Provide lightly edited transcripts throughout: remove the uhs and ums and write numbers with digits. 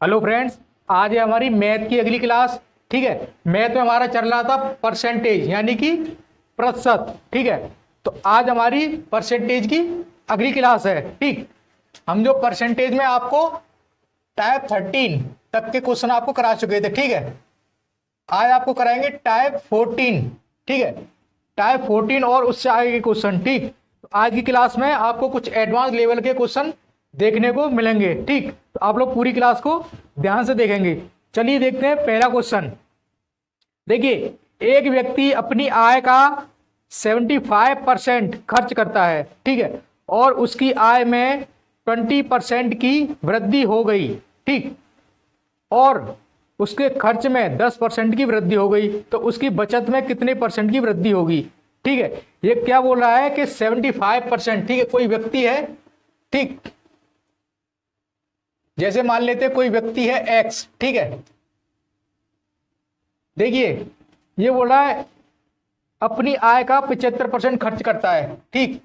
Hello friends, आज है हमारी मैथ की अगली क्लास। ठीक है, मैथ में हमारा चल रहा था परसेंटेज यानी कि प्रतिशत। ठीक है, तो आज हमारी परसेंटेज की अगली क्लास है। ठीक, हम जो परसेंटेज में आपको टाइप 13 तक के क्वेश्चन आपको करा चुके थे। ठीक है, आज आपको कराएंगे टाइप 14। ठीक है, टाइप 14 और उससे आगे के क्वेश्चन। ठीक, तो आज की क्लास में आपको कुछ एडवांस लेवल के क्वेश्चन देखने को मिलेंगे। ठीक, तो आप लोग पूरी क्लास को ध्यान से देखेंगे। चलिए देखते हैं पहला क्वेश्चन। देखिए, एक व्यक्ति अपनी आय का 75% खर्च करता है। ठीक है, और उसकी आय में 20% की वृद्धि हो गई। ठीक, और उसके खर्च में 10% की वृद्धि हो गई, तो उसकी बचत में कितने परसेंट की वृद्धि होगी। ठीक है, ये क्या बोल रहा है कि 75%। ठीक है, कोई व्यक्ति है। ठीक, जैसे मान लेते कोई व्यक्ति है एक्स। ठीक है, देखिए ये बोल रहा है अपनी आय का 75% खर्च करता है। ठीक,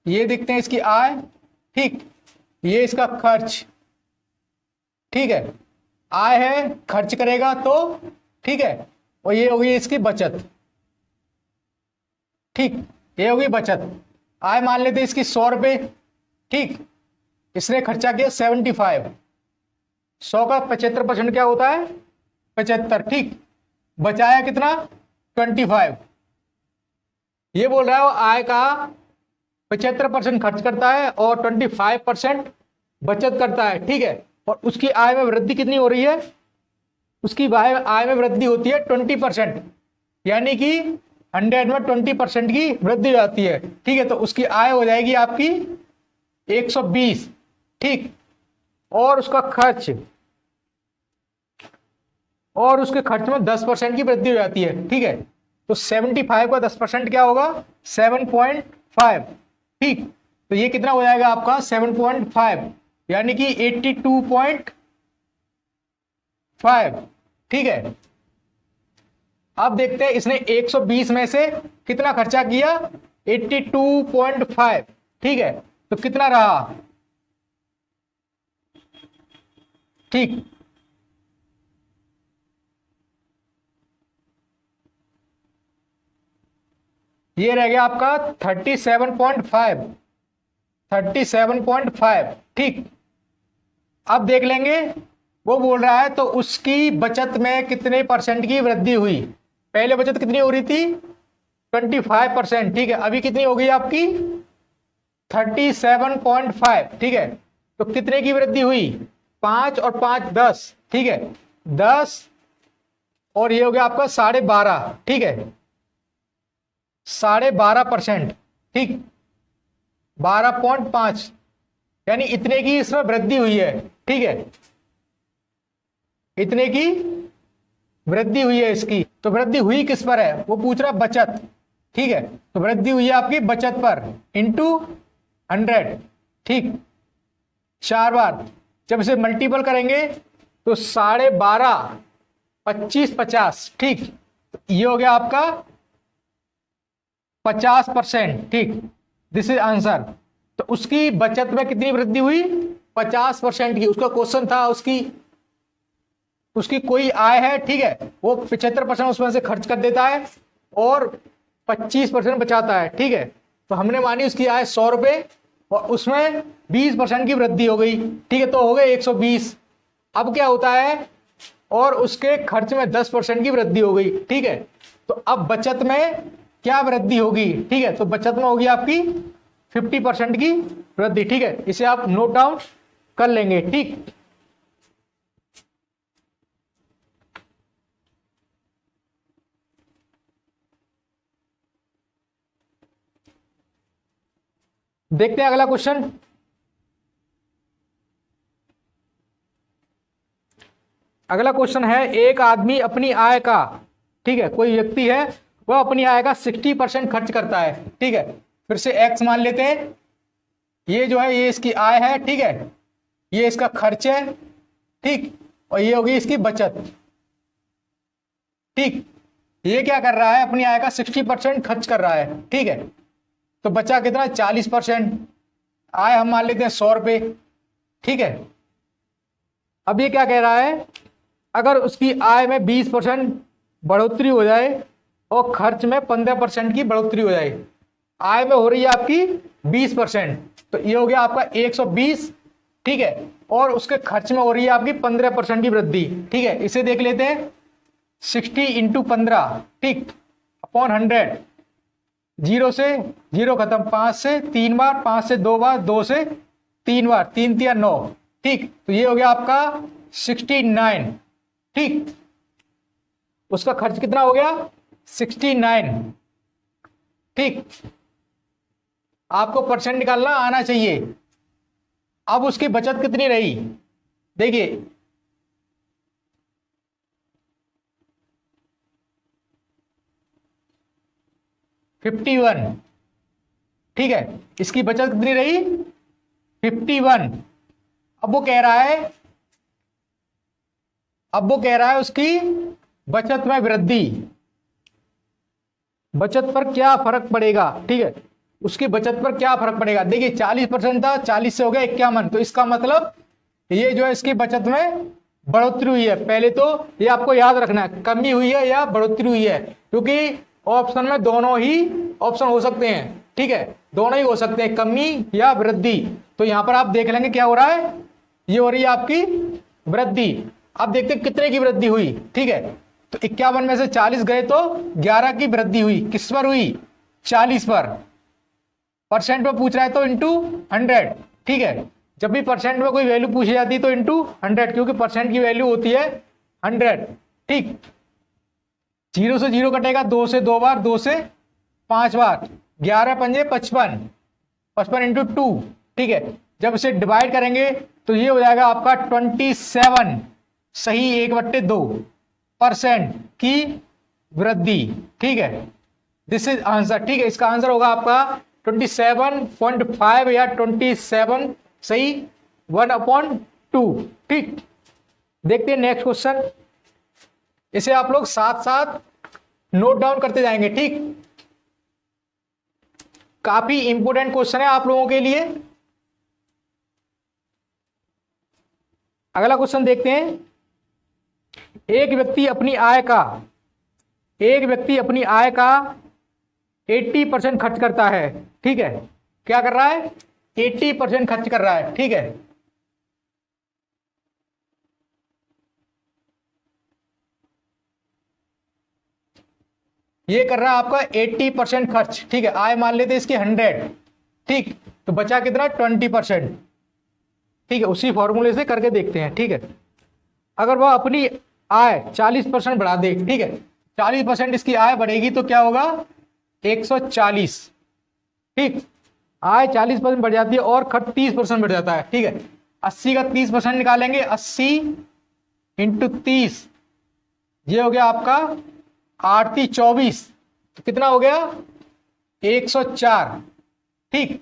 ये देखते हैं इसकी आय। ठीक, ये इसका खर्च। ठीक है, आय है, खर्च करेगा तो। ठीक है, और ये होगी इसकी बचत। ठीक, ये होगी बचत। आय मान लेते इसकी 100 रुपये। ठीक, इसने खर्चा किया 75। 100 का 75% क्या होता है? 75। ठीक, बचाया कितना? 25। ये बोल रहा है वो आय का 75% खर्च करता है और 25% बचत करता है। ठीक है, और उसकी आय में वृद्धि कितनी हो रही है? उसकी आय में वृद्धि होती है 20%, यानी कि 100 में 20% की वृद्धि हो जाती है। ठीक है, तो उसकी आय हो जाएगी आपकी 120। ठीक, और उसका खर्च, और उसके खर्च में 10% की वृद्धि हो जाती है। ठीक है, तो 75 का 10% क्या होगा? 7.5। ठीक, तो ये कितना हो जाएगा आपका? 7.5, यानी कि 82.5। ठीक है, अब देखते हैं इसने 120 में से कितना खर्चा किया? 82.5। ठीक है, तो कितना रहा? ठीक, ये रह गया आपका 37.5। 37.5। ठीक, अब देख लेंगे। वो बोल रहा है तो उसकी बचत में कितने परसेंट की वृद्धि हुई। पहले बचत कितनी हो रही थी? 25%। ठीक है, अभी कितनी हो गई आपकी? 37.5। ठीक है, तो कितने की वृद्धि हुई? 5 और 5 10। ठीक है, 10, और ये हो गया आपका 12.5। ठीक है, 12.5%। ठीक, 12.5, यानी इतने की इसमें वृद्धि हुई है। ठीक है, इतने की वृद्धि हुई है इसकी। तो वृद्धि हुई किस पर है? वो पूछ रहा बचत। ठीक है, तो वृद्धि हुई है आपकी बचत पर, इंटू 100। ठीक, 4 बार जब इसे मल्टीपल करेंगे तो 12.5, 25, 50। ठीक, ये हो गया आपका 50%। ठीक, दिस इज आंसर। तो उसकी बचत में कितनी वृद्धि हुई? 50% की। उसका क्वेश्चन था उसकी कोई आय है। ठीक है, वो 75% उसमें से खर्च कर देता है और 25% बचाता है। ठीक है, तो हमने मानी उसकी आय 100 रुपये और उसमें 20% की वृद्धि हो गई। ठीक है, तो हो गए 120। अब क्या होता है? और उसके खर्च में 10% की वृद्धि हो गई। ठीक है, तो अब बचत में क्या वृद्धि होगी? ठीक है, तो बचत में होगी आपकी 50% की वृद्धि। ठीक है, इसे आप नोट डाउन कर लेंगे। ठीक, देखते हैं अगला क्वेश्चन। अगला क्वेश्चन है, एक आदमी अपनी आय का, ठीक है, कोई व्यक्ति है, वह अपनी आय का 60% खर्च करता है। ठीक है, फिर से एक्स मान लेते हैं। ये जो है ये इसकी आय है। ठीक है, ये इसका खर्च है। ठीक, और ये होगी इसकी बचत। ठीक, ये क्या कर रहा है? अपनी आय का 60% खर्च कर रहा है। ठीक है, तो बचा कितना? 40%। आय हम मान लेते हैं 100 रुपये। ठीक है, अब ये क्या कह रहा है, अगर उसकी आय में 20% बढ़ोतरी हो जाए और खर्च में 15% की बढ़ोतरी हो जाए। आय में हो रही है आपकी 20%, तो ये हो गया आपका 120, ठीक है, और उसके खर्च में हो रही है आपकी 15% की वृद्धि, ठीक है। इसे देख लेते हैं, 60 इंटू 15, ठीक, अपॉन 100, 0 से 0 खत्म, 5 से 3 बार, 5 से 2 बार, 2 से 3 बार, 3 3 9, ठीक, तो ये हो गया आपका 69, ठीक। उसका खर्च कितना हो गया, 69, ठीक। आपको परसेंट निकालना आना चाहिए। अब उसकी बचत कितनी रही, देखिए, $51, ठीक है, इसकी बचत कितनी रही, 51। अब वो कह रहा है उसकी बचत में वृद्धि, बचत पर क्या फर्क पड़ेगा, ठीक है, उसकी बचत पर क्या फर्क पड़ेगा। देखिए 40% था, 40 से हो गया 51, तो इसका मतलब ये जो है इसकी बचत में बढ़ोतरी हुई है। पहले तो ये आपको याद रखना है, कमी हुई है या बढ़ोतरी हुई है, क्योंकि ऑप्शन में दोनों ही ऑप्शन हो सकते हैं, ठीक है, दोनों ही हो सकते हैं, कमी या वृद्धि। तो यहां पर आप देख लेंगे क्या हो रहा है, ये हो रही है आपकी वृद्धि। अब देखते हैं कितने की वृद्धि हुई, ठीक है, तो 51 में से 40 गए तो 11 की वृद्धि हुई। किस पर हुई, 40 पर। परसेंट में पूछ रहा है तो इंटू 100, ठीक है, जब भी परसेंट में कोई वैल्यू पूछी जाती है तो इंटू 100, क्योंकि परसेंट की वैल्यू होती है 100, ठीक। 0 से 0 कटेगा, 2 से 2 बार, 2 से 5 बार, 11 पंजे 55, 55 इंटू 2, ठीक है। जब इसे डिवाइड करेंगे तो ये हो जाएगा आपका 27, सही 1/2% की वृद्धि, ठीक है। दिस इज आंसर, ठीक है, इसका आंसर होगा आपका 27.5 या 27, सही, 1/2, ठीक। देखते हैं नेक्स्ट क्वेश्चन, इसे आप लोग साथ साथ नोट डाउन करते जाएंगे, ठीक। काफी इंपोर्टेंट क्वेश्चन है आप लोगों के लिए। अगला क्वेश्चन देखते हैं, एक व्यक्ति अपनी आय का 80% खर्च करता है, ठीक है, क्या कर रहा है, 80% खर्च कर रहा है, ठीक है। ये कर रहा है आपका 80% खर्च, ठीक है। आय मान लेते इसकी 100, ठीक, तो बचा कितना, 20%, ठीक है। उसी फॉर्मूले से करके देखते हैं, ठीक है। अगर वह अपनी आय 40% बढ़ा दे, ठीक है, 40% इसकी आय बढ़ेगी तो क्या होगा, 140, ठीक। आय 40% बढ़ जाती है और खर्च 30% बढ़ जाता है, ठीक है। 80 का 30% निकालेंगे, 80 इंटू 30, ये हो गया आपका 8 × 24, तो कितना हो गया, 104, ठीक।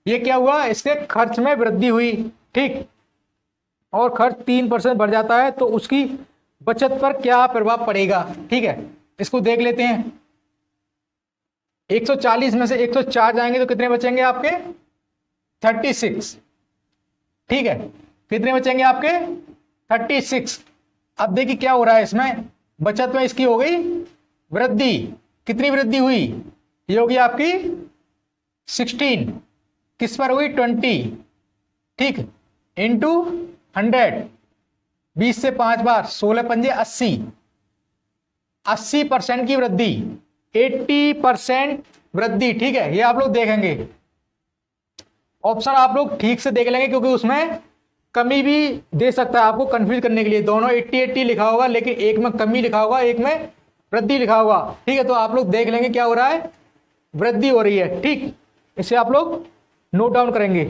ये क्या हुआ, इसके खर्च में वृद्धि हुई, ठीक, और खर्च 3% बढ़ जाता है तो उसकी बचत पर क्या प्रभाव पड़ेगा, ठीक है। इसको देख लेते हैं, 140 में से 104 जाएंगे तो कितने बचेंगे आपके, 36, ठीक है, कितने बचेंगे आपके, 36। अब देखिए क्या हो रहा है, इसमें बचत में इसकी हो गई वृद्धि, कितनी वृद्धि हुई, ये होगी आपकी 16, किस पर हुई, 20, ठीक, इंटू 100, 20 से 5 बार, 16 पंजे 80, 80% की वृद्धि, 80% वृद्धि, ठीक है। ये आप लोग देखेंगे, ऑप्शन आप लोग ठीक से देख लेंगे, क्योंकि उसमें कमी भी दे सकता है आपको कंफ्यूज करने के लिए। दोनों 80-80 लिखा होगा, लेकिन एक में कमी लिखा होगा, एक में वृद्धि लिखा होगा, ठीक है। तो आप लोग देख लेंगे क्या हो रहा है, वृद्धि हो रही है, ठीक। इसे आप लोग नोट डाउन करेंगे।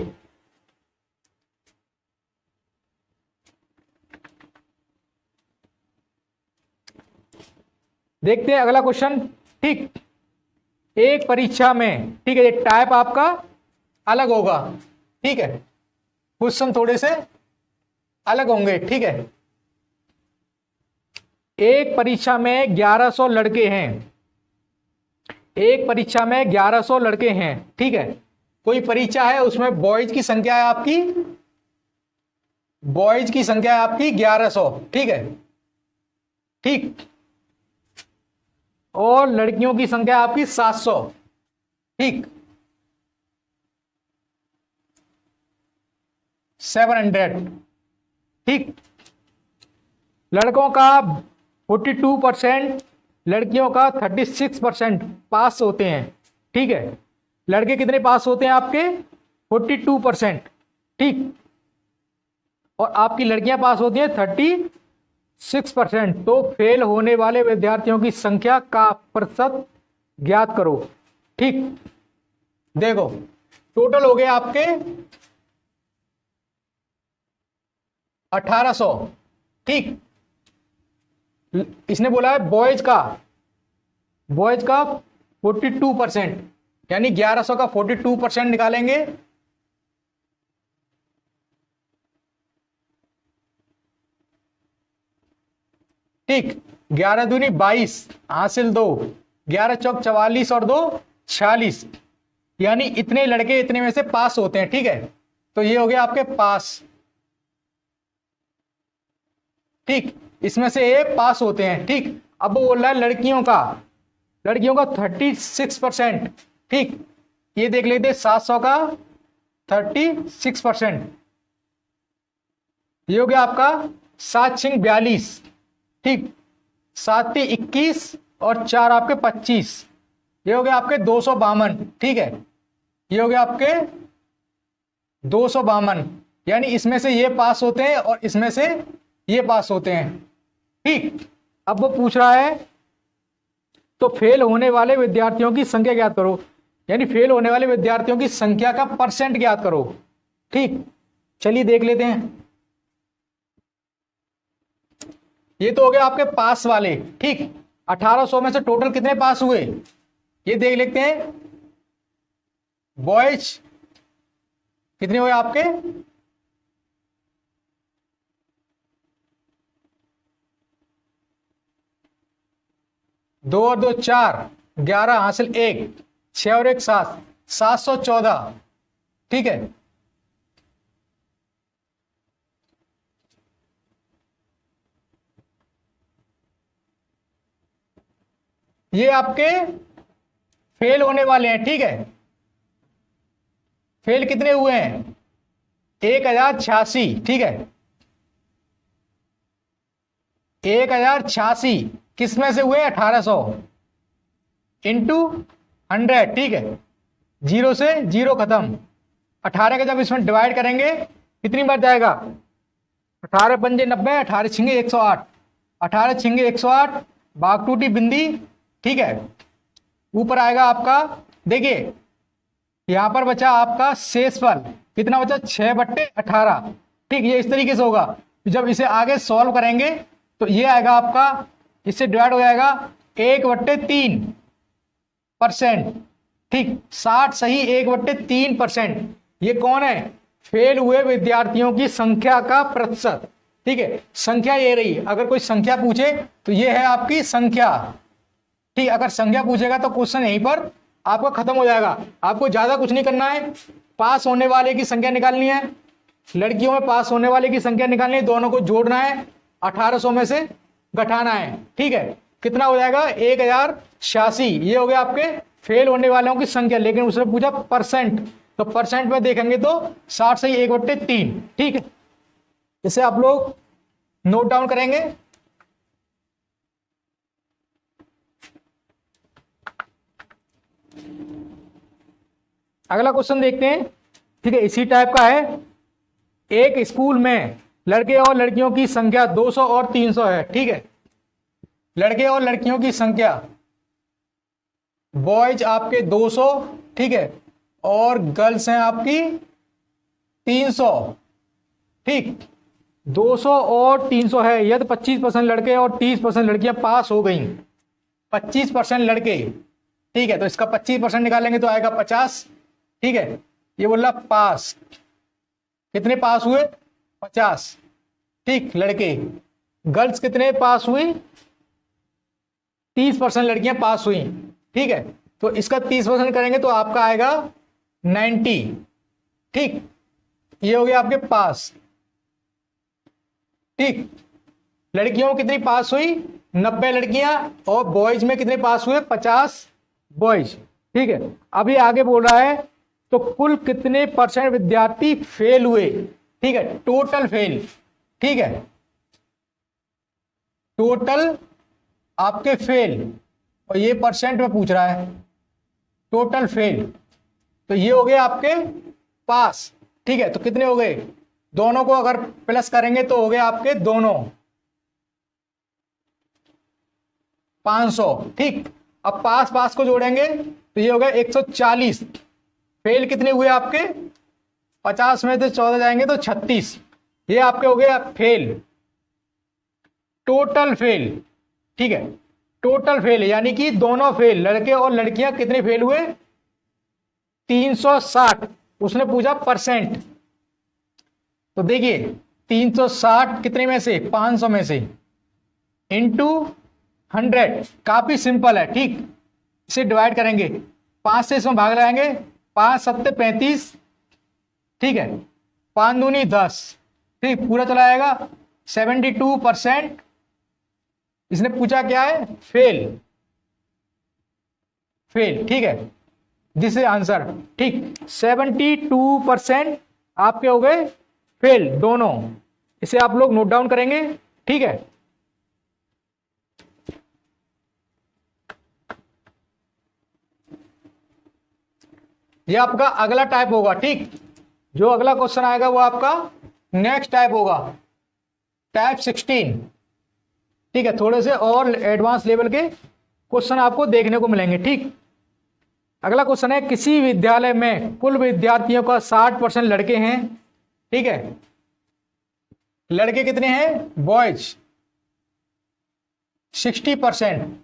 देखते हैं अगला क्वेश्चन, ठीक। एक परीक्षा में, ठीक है, ये टाइप आपका अलग होगा, ठीक है, क्वेश्चन थोड़े से अलग होंगे, ठीक है। एक परीक्षा में 1100 लड़के हैं, एक परीक्षा में 1100 लड़के हैं, ठीक है। कोई परीक्षा है, उसमें बॉयज की संख्या है आपकी बॉयज की संख्या है आपकी 1100, ठीक है, ठीक, और लड़कियों की संख्या आपकी 700, ठीक, 700, ठीक। लड़कों का 42%, लड़कियों का 36% पास होते हैं, ठीक है। लड़के कितने पास होते हैं आपके? 42%, ठीक, और आपकी लड़कियां पास होती हैं 36%। तो फेल होने वाले विद्यार्थियों की संख्या का प्रतिशत ज्ञात करो, ठीक। देखो टोटल हो गए आपके 1800, ठीक। इसने बोला है बॉयज का 42%, यानी 1100 का 42% निकालेंगे, ठीक। 11 दूनी 22 हासिल 2, 11 चौक 44 और 2 46, यानी इतने लड़के इतने में से पास होते हैं, ठीक है। तो ये हो गया आपके पास, ठीक, इसमें से ये पास होते हैं, ठीक। अब वो बोल रहा है लड़कियों का 36%, ठीक। ये देख लेते 700 का 36%, ये हो गया आपका 7 छिंग 42, ठीक, 7 × 21 और 4 आपके 25, ये हो गया आपके 252, ठीक है। ये हो गया आपके 252, यानी इसमें से ये पास होते हैं और इसमें से ये पास होते हैं, ठीक। अब वो पूछ रहा है तो फेल होने वाले विद्यार्थियों की संख्या ज्ञात करो, यानी फेल होने वाले विद्यार्थियों की संख्या का परसेंट ज्ञात करो, ठीक। चलिए देख लेते हैं। ये तो हो गया आपके पास वाले, ठीक। 1800 में से टोटल कितने पास हुए ये देख लेते हैं। बॉयज कितने हुए आपके? 2 और 2 4, 11 हासिल 1, 6 और 1 7, 714, ठीक है। ये आपके फेल होने वाले हैं, ठीक है। फेल कितने हुए हैं? 1086, ठीक है। 1086 किस में से हुए? 1800 इंटू 100, ठीक है। 0 से 0 खत्म। 18 का जब इसमें डिवाइड करेंगे कितनी बार जाएगा? 18 पंजे 90, 18 छिंगे 108, 18 छिंगे 108, भाग टूटी बिंदी, ठीक है। ऊपर आएगा आपका, देखिए यहां पर बचा आपका शेष फल, कितना बचा? 6/18, ठीक। ये इस तरीके से होगा। जब इसे आगे सॉल्व करेंगे तो ये आएगा आपका, इससे डिवाइड हो जाएगा 1/3%, ठीक। 60 सही 1/3%। ये कौन है? फेल हुए विद्यार्थियों की संख्या का प्रतिशत, ठीक है। संख्या ये रही। अगर कोई संख्या पूछे तो ये है आपकी संख्या, ठीक। अगर संख्या पूछेगा तो क्वेश्चन यहीं पर आपका खत्म हो जाएगा। आपको ज्यादा कुछ नहीं करना है। पास होने वाले की संख्या निकालनी है, लड़कियों में पास होने वाले की संख्या निकालनी है, दोनों को जोड़ना है, 1800 में से घटाना है, ठीक है। कितना हो जाएगा? 1086। ये हो गया आपके फेल होने वालों की संख्या। लेकिन उसने पूछा परसेंट, तो परसेंट में देखेंगे तो 60 सही 1/3, ठीक है। इसे आप लोग नोट डाउन करेंगे। अगला क्वेश्चन देखते हैं, ठीक है। इसी टाइप का है। एक स्कूल में लड़के और लड़कियों की संख्या 200 और 300 है, ठीक है। लड़के और लड़कियों की संख्या, बॉयज आपके 200, ठीक है, और गर्ल्स हैं आपकी 300, ठीक। 200 और 300 है। यदि 25% लड़के और 30% लड़कियां पास हो गई, 25% लड़के, ठीक है, तो इसका 25% निकालेंगे तो आएगा 50, ठीक है। ये बोला पास, कितने पास हुए? 50, ठीक, लड़के। गर्ल्स कितने पास हुई? 30% लड़कियां पास हुई, ठीक है। तो इसका 30% करेंगे तो आपका आएगा 90, ठीक। ये हो गया आपके पास। ठीक। लड़कियों में कितनी पास हुई, 90 लड़कियां, और बॉयज में कितने पास हुए, 50 बॉयज। ठीक है, अभी आगे बोल रहा है तो कुल कितने % विद्यार्थी फेल हुए। ठीक है, टोटल फेल। ठीक है, टोटल आपके फेल, और ये परसेंट में पूछ रहा है, टोटल फेल। तो ये हो गए आपके पास। ठीक है, तो कितने हो गए, दोनों को अगर प्लस करेंगे तो हो गए आपके दोनों 500। ठीक, अब पास पास को जोड़ेंगे तो ये हो गया 140। फेल कितने हुए आपके, 50 में से 14 जाएंगे तो 36। ये आपके हो गए फेल, टोटल फेल। ठीक है, टोटल फेल यानी कि दोनों फेल, लड़के और लड़कियां कितने फेल हुए, 360। उसने पूछा परसेंट, तो देखिए 360 कितने में से, 500 में से, इंटू 100। काफी सिंपल है। ठीक, इसे डिवाइड करेंगे, 5 से इसमें भाग लगाएंगे, 5 7 35। ठीक है, 5 दूनी 10। ठीक, पूरा चला आएगा 72%। इसने पूछा क्या है, फेल, फेल। ठीक है, दिस इज आंसर। ठीक, 72% आपके हो गए फेल दोनों। इसे आप लोग नोट डाउन करेंगे। ठीक है, ये आपका अगला टाइप होगा। ठीक, जो अगला क्वेश्चन आएगा वो आपका नेक्स्ट टाइप होगा, टाइप 16। ठीक है, थोड़े से और एडवांस लेवल के क्वेश्चन आपको देखने को मिलेंगे। ठीक, अगला क्वेश्चन है, किसी विद्यालय में कुल विद्यार्थियों का 60% लड़के हैं। ठीक है, लड़के कितने हैं, बॉयज 60%,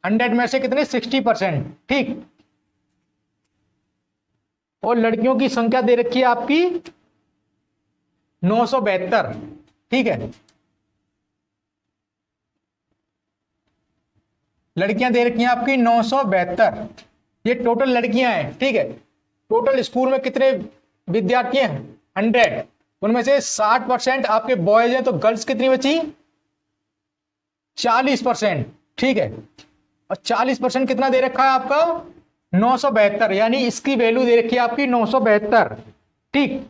100 में से कितने, 60%। ठीक, और लड़कियों की संख्या दे रखी है आपकी 972। ठीक है, लड़कियां दे रखी हैं आपकी 972। ये टोटल लड़कियां हैं। ठीक है, टोटल स्कूल में कितने विद्यार्थी हैं, 100। उनमें से 60% आपके बॉयज हैं, तो गर्ल्स कितनी बची, 40%। ठीक है, और 40% कितना दे रखा है आपका, 972, यानी इसकी वैल्यू दे रखी है आपकी 972। ठीक,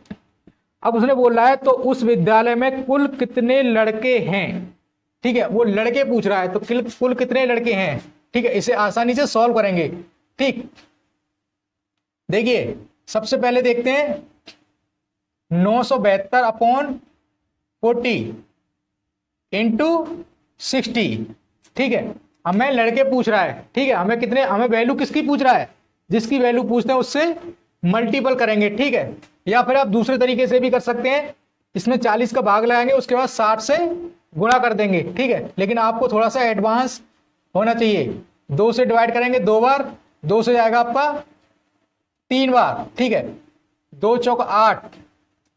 अब उसने बोला है तो उस विद्यालय में कुल कितने लड़के हैं। ठीक है, वो लड़के पूछ रहा है, तो कुल कितने लड़के हैं। ठीक है, इसे आसानी से सॉल्व करेंगे। ठीक, देखिए सबसे पहले देखते हैं 972 अपॉन 40 इंटू 60। ठीक है, हमें लड़के पूछ रहा है। ठीक है, हमें कितने, हमें वैल्यू किसकी पूछ रहा है, जिसकी वैल्यू पूछते हैं उससे मल्टीपल करेंगे। ठीक है, या फिर आप दूसरे तरीके से भी कर सकते हैं, इसमें 40 का भाग लगाएंगे, उसके बाद 60 से गुणा कर देंगे। ठीक है, लेकिन आपको थोड़ा सा एडवांस होना चाहिए। 2 से डिवाइड करेंगे 2 बार, 2 से जाएगा आपका 3 बार। ठीक है, 2 चौक 8,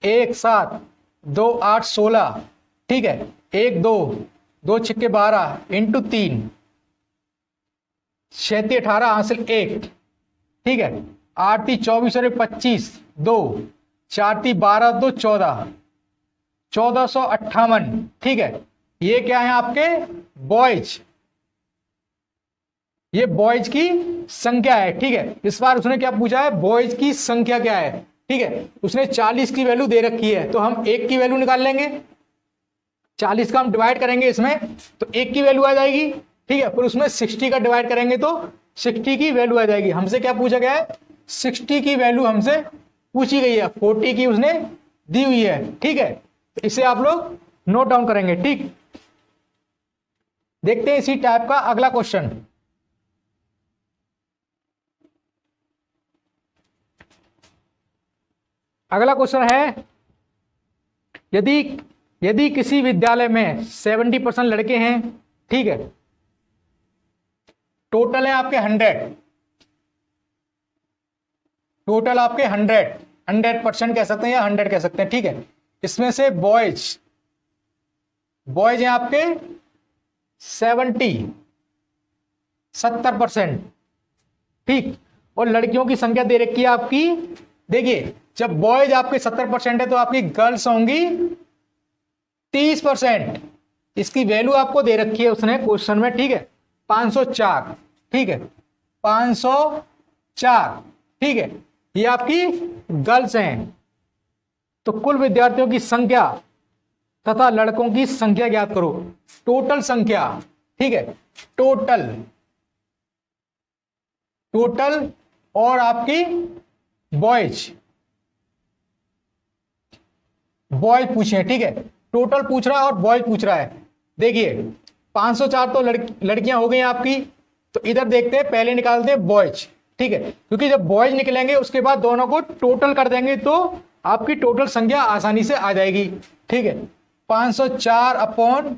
1 7, 2 8 16। ठीक है, 1 2, 2 छक्के 12 इंटू 3, 6 18 हासिल 1। ठीक है, 8 3 24 और 25, 2 4 3 12 2 14, 1458। ठीक है, ये क्या है आपके बॉयज, ये बॉयज की संख्या है। ठीक है, इस बार उसने क्या पूछा है, बॉयज की संख्या क्या है। ठीक है, उसने 40 की वैल्यू दे रखी है, तो हम 1 की वैल्यू निकाल लेंगे। 40 का हम डिवाइड करेंगे इसमें, तो 1 की वैल्यू आ जाएगी। ठीक है, फिर उसमें 60 का डिवाइड करेंगे तो 60 की वैल्यू आ जाएगी। हमसे क्या पूछा गया है, 60 की वैल्यू हमसे पूछी गई है, 40 की उसने दी हुई है। ठीक है, तो इसे आप लोग नोट डाउन करेंगे। ठीक, देखते हैं इसी टाइप का अगला क्वेश्चन। अगला क्वेश्चन है, यदि किसी विद्यालय में 70% लड़के हैं। ठीक है, टोटल है आपके 100, टोटल आपके 100% कह सकते हैं या 100 कह सकते हैं। ठीक है, इसमें से बॉयज हैं आपके 70%। ठीक, और लड़कियों की संख्या दे रखी है आपकी, देखिए जब बॉयज आपके 70% है तो आपकी गर्ल्स होंगी 30%। इसकी वैल्यू आपको दे रखी है उसने क्वेश्चन में, ठीक है, 504, ठीक है, 504, ठीक है। ये आपकी गर्ल्स हैं। तो कुल विद्यार्थियों की संख्या तथा लड़कों की संख्या ज्ञात करो। टोटल संख्या, ठीक है, टोटल और आपकी बॉयज पूछे हैं, ठीक है, टोटल पूछ रहा है और बॉयज पूछ रहा है। देखिए 504 तो लड़कियां हो गई आपकी, तो इधर देखते हैं, पहले निकालते हैं बॉयज, ठीक है, क्योंकि जब बॉयज निकलेंगे उसके बाद दोनों को टोटल कर देंगे तो आपकी टोटल संख्या आसानी से आ जाएगी, ठीक है। 504 अपॉन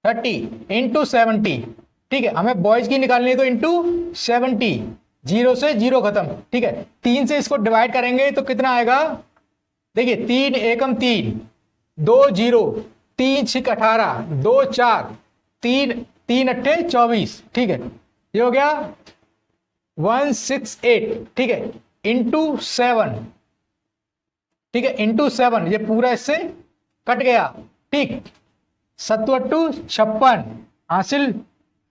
30 इंटू 70, ठीक है, हमें बॉयज की निकालनी है तो इंटू 70, 0 से 0 खत्म, ठीक है। 3 से इसको डिवाइड करेंगे तो कितना आएगा, देखिए 3 एकम 3, 2 0, 3 6 18, 2 4, 3 अट्ठे 24, ठीक है, ये हो गया 168, ठीक है, इंटू 7, ठीक है, इंटू 7, ये पूरा इससे कट गया, ठीक, 7 8 56 हासिल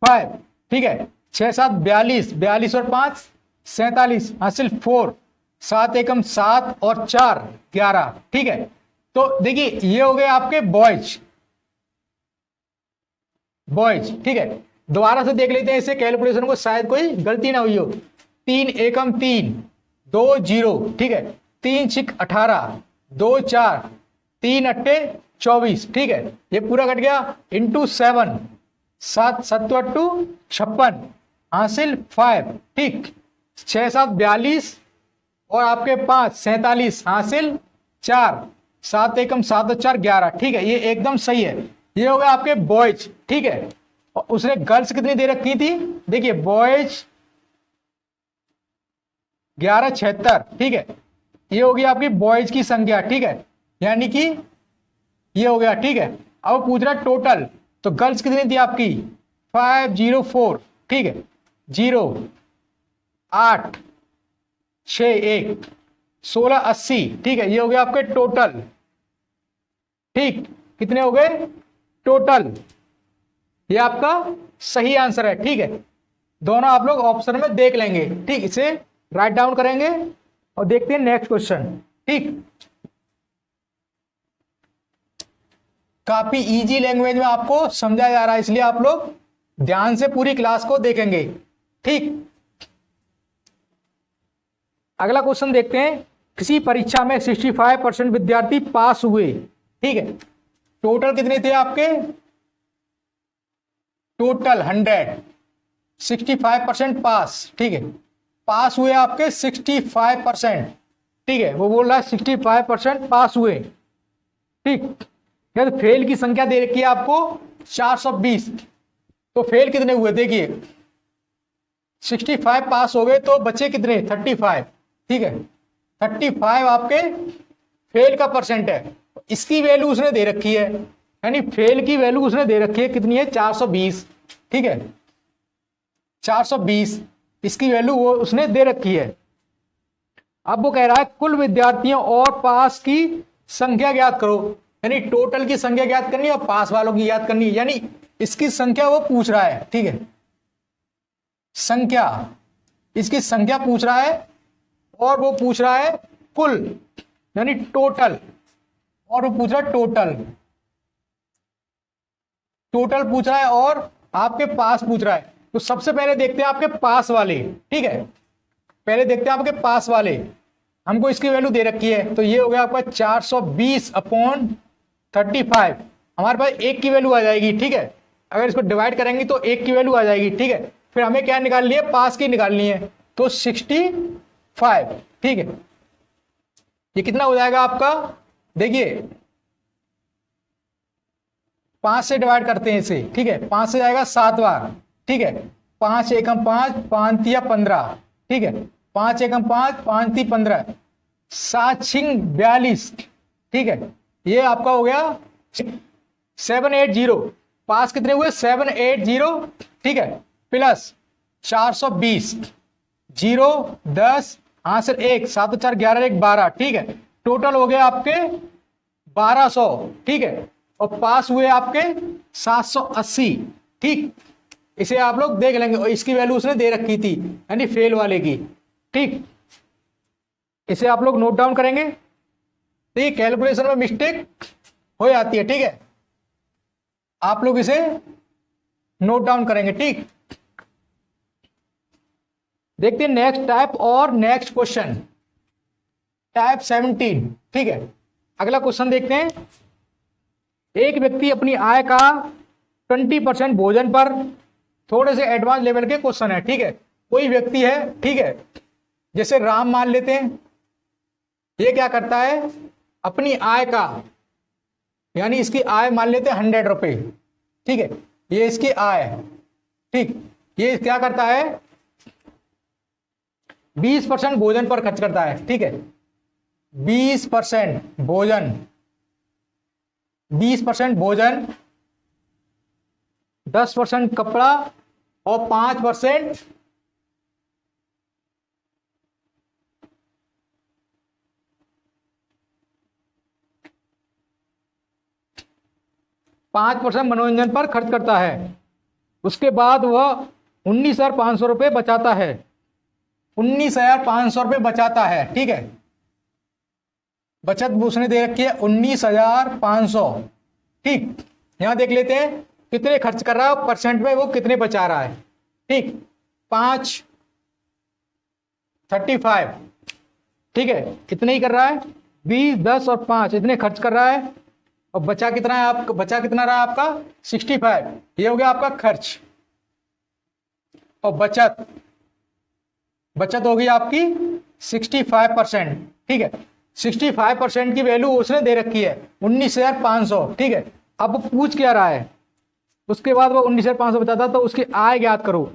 5, ठीक है, 6 7 42, 42 और 5 47 हासिल 4, 7 एकम 7 और 4 11, ठीक है। तो देखिए ये हो गए आपके बॉयज, ठीक है। दोबारा से देख लेते हैं इसे कैलकुलेशन को, शायद कोई गलती ना हुई हो। 3 एकम 3, 2 0, ठीक है, 3 6 18, 2 4, 3 अट्ठे 24, ठीक है, ये पूरा कट गया, इंटू 7, 7 7 8 56 हासिल 5, ठीक, 6 7 42 और आपके 5 47 हासिल 4, 7 एकम 7 और 4 11, ठीक है, ये एकदम सही है। ये हो गया आपके बॉयज, ठीक है। और उसने गर्ल्स कितनी दे रखी थी, देखिए बॉयज 1176, ठीक है, ये होगी आपकी बॉयज की संख्या, ठीक है, यानी कि ये हो गया, ठीक है। अब पूछ रहा टोटल, तो गर्ल्स कितनी थी आपकी 504, ठीक है, 0 8 6 1 1680, ठीक है, ये हो गया आपके टोटल, ठीक, कितने हो गए टोटल, ये आपका सही आंसर है, ठीक है। दोनों आप लोग ऑप्शन में देख लेंगे, ठीक, इसे राइट डाउन करेंगे और देखते हैं नेक्स्ट क्वेश्चन, ठीक। काफी इजी लैंग्वेज में आपको समझाया जा रहा है, इसलिए आप लोग ध्यान से पूरी क्लास को देखेंगे, ठीक। अगला क्वेश्चन देखते हैं। किसी परीक्षा में 65% विद्यार्थी पास हुए, ठीक है, टोटल कितने थे आपके, टोटल 100, 65% पास, ठीक है, पास हुए आपके 65%, ठीक है, वो बोल रहा है 65% पास हुए, ठीक। तो फेल की संख्या दे रखी है आपको 420, तो फेल कितने हुए, देखिए 65 पास हो गए तो बच्चे कितने 35, ठीक है, 35 आपके फेल का परसेंट है। इसकी वैल्यू उसने दे रखी है, यानी फेल की वैल्यू उसने दे रखी है कितनी है 420, ठीक है, 420 इसकी वैल्यू वो उसने दे रखी है। अब वो कह रहा है कुल विद्यार्थियों और पास की संख्या ज्ञात करो, यानी टोटल की संख्या ज्ञात करनी है और पास वालों की ज्ञात करनी है, यानी इसकी संख्या वो पूछ रहा है, ठीक है, संख्या, इसकी संख्या पूछ रहा है और वो पूछ रहा है कुल यानी टोटल, और वो पूछ रहा है टोटल पूछ रहा है और आपके पास पूछ रहा है। तो सबसे पहले देखते हैं आपके पास वाले, ठीक है, पहले देखते हैं आपके पास वाले, हमको इसकी वैल्यू दे रखी है, तो ये हो गया आपका 420 अपॉन 35, हमारे पास 1 की वैल्यू आ जाएगी, ठीक है, अगर इसको डिवाइड करेंगे तो 1 की वैल्यू आ जाएगी, ठीक है। फिर हमें क्या निकालनी है, पास की निकालनी है, तो 65, ठीक है, ये कितना हो जाएगा आपका, देखिए 5 से डिवाइड करते हैं इसे, ठीक है, 5 से जाएगा 7 बार, ठीक है, 5 एकम 5, 5 तिया 15, ठीक है, 5 एकम 5, 5 ती 15, 7 छिंग 42, ठीक है, ये आपका हो गया 780, पास कितने हुए 780, ठीक है, प्लस 420, 0 10 हासिल 1, 7 4 11 1 12, ठीक है, टोटल हो गया आपके 1200, ठीक है, और पास हुए आपके 780, ठीक। इसे आप लोग देख लेंगे, और इसकी वैल्यू उसने दे रखी थी यानी फेल वाले की, ठीक। इसे आप लोग नोट डाउन करेंगे। तो ये कैलकुलेशन में मिस्टेक हो जाती है, ठीक है, आप लोग इसे नोट डाउन करेंगे, ठीक। देखते हैं नेक्स्ट टाइप और नेक्स्ट क्वेश्चन, टाइप 17, ठीक है। अगला क्वेश्चन देखते हैं। एक व्यक्ति अपनी आय का 20% भोजन पर, थोड़े से एडवांस लेवल के क्वेश्चन है, ठीक है। कोई व्यक्ति है, ठीक है, जैसे राम मान लेते हैं, ये क्या करता है, अपनी आय का, यानी इसकी आय मान लेते हैं 100 रुपए, ठीक है, ये इसकी आय है, ठीक। ये क्या करता है, 20% भोजन पर खर्च करता है, ठीक है, 20% भोजन, 20% भोजन, 10% कपड़ा और 5% 5% मनोरंजन पर खर्च करता है। उसके बाद वह 19,500 रुपये बचाता है, 19,500 रुपये बचाता है, ठीक है। बचत उसने दे रखी है 19,500, ठीक। यहां देख लेते हैं कितने खर्च कर रहा है, परसेंट में वो कितने बचा रहा है, ठीक। 35, ठीक है, कितने ही कर रहा है, 20, 10 और 5 इतने खर्च कर रहा है, और बचा कितना है आपका, बचा कितना रहा आपका 65, ये हो गया आपका खर्च। और बचत, बचत होगी आपकी 65%, ठीक है। 65% की वैल्यू उसने दे रखी है 19,500, ठीक है। अब पूछ क्या रहा है, उसके बाद वो 19,500 बताता, तो उसकी आय ज्ञात करो।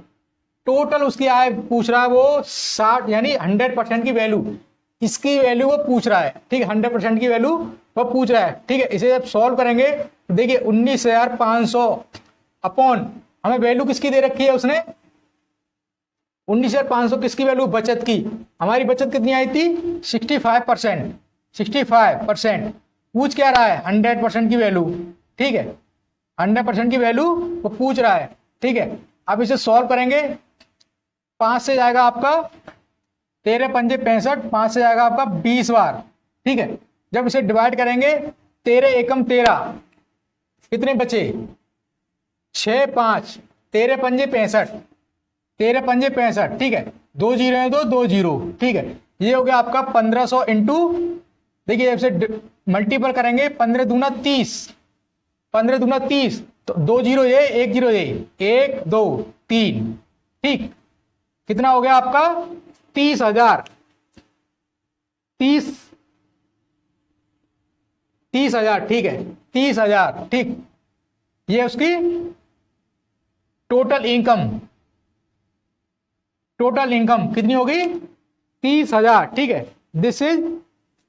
टोटल उसकी आय पूछ रहा है वो 60, यानी 100% की वैल्यू, इसकी वैल्यू वो पूछ रहा है, ठीक है, 100% की वैल्यू वो पूछ रहा है, ठीक है। इसे जब सॉल्व करेंगे, देखिए 19,500 अपॉन, हमें वैल्यू किसकी दे रखी है उसने, 19,500 किसकी वैल्यू, बचत की। हमारी बचत कितनी आई थी 65%, 65%। पूछ क्या रहा है 100% की वैल्यू, ठीक है, 100% की वैल्यू वो पूछ रहा है, ठीक है। अब इसे सॉल्व करेंगे, 5 से जाएगा आपका 13 पंजे 65, 5 से जाएगा आपका 20 बार, ठीक है। जब इसे डिवाइड करेंगे, 13 एकम 13, कितने बचे 6, 5, 13 पंजे 65, 13 पंजे 65, ठीक है, 2 जीरो है तो 2 जीरो, ठीक है। ये हो गया आपका 1500 इंटू, देखिए इसे मल्टीपल करेंगे, 15 दूना 30, 15 दूना 30, तो 2 जीरो ये, 1 जीरो ये, 1 2 3, ठीक। कितना हो गया आपका 30,000, 30,000, ठीक है, 30,000, ठीक। ये उसकी टोटल इनकम, टोटल इनकम कितनी होगी 30,000, ठीक है। This is